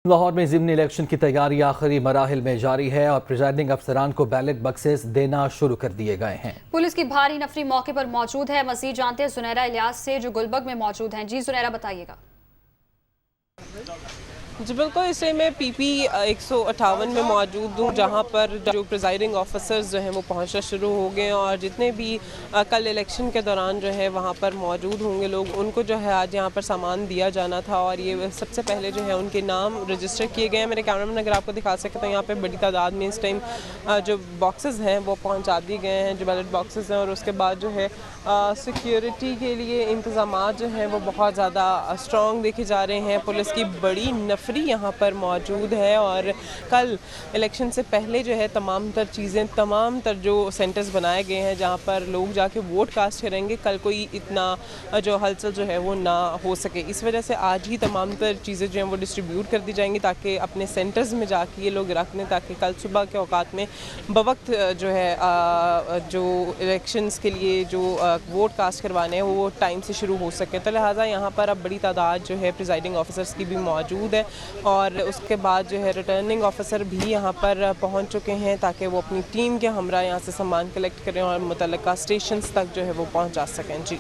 लाहौर में ज़िमनी इलेक्शन की तैयारी आखिरी मराहिल में जारी है और प्रिजाइडिंग अफसरान को बैलेट बक्सेस देना शुरू कर दिए गए हैं। पुलिस की भारी नफरी मौके पर मौजूद है। मजीद जानते हैं जुनैरा इलियास से जो गुलबर्ग में मौजूद हैं। जी जुनैरा, बताइएगा। जी बिल्कुल, इसलिए मैं पीपी 158 में मौजूद हूँ, जहाँ पर जो प्रिजाइडिंग ऑफिसर्स जो हैं वो पहुँचना शुरू हो गए हैं और जितने भी कल इलेक्शन के दौरान जो है वहाँ पर मौजूद होंगे लोग, उनको जो है आज यहाँ पर सामान दिया जाना था और ये सबसे पहले जो है उनके नाम रजिस्टर किए गए हैं। मेरे कैमरामैन अगर आपको दिखा सकते हैं, यहाँ पर बड़ी तादाद में इस टाइम जो बॉक्सेस हैं वो पहुँचा दिए गए हैं, जो बैलेट बॉक्सेस हैं। और उसके बाद जो है सिक्योरिटी के लिए इंतज़ाम जो हैं वो बहुत ज़्यादा स्ट्रॉन्ग देखे जा रहे हैं। पुलिस की बड़ी नफरी यहाँ पर मौजूद है और कल इलेक्शन से पहले जो है तमाम तर जो सेंटर्स बनाए गए हैं जहाँ पर लोग जाके वोट कास्ट करेंगे, कल कोई इतना जो हलचल जो है वो ना हो सके। इस वजह से आज ही तमाम तर चीज़ें जो हैं वो डिस्ट्रीब्यूट कर दी जाएंगी ताकि अपने सेंटर्स में जाके ये लोग रख लें, ताकि कल सुबह के औकात में बवक्त जो है जो इलेक्शंस के लिए जो वोट कास्ट करवाने हैं वो टाइम से शुरू हो सके। तो लिहाजा यहाँ पर अब बड़ी तादाद जो है प्रिजाइडिंग ऑफिसर्स की भी मौजूद है और उसके बाद जो है रिटर्निंग ऑफिसर भी यहाँ पर पहुँच चुके हैं ताकि वो अपनी टीम के हमरा यहाँ से सामान कलेक्ट करें और मुतल्लिका स्टेशंस तक जो है वो पहुँचा सकें। जी।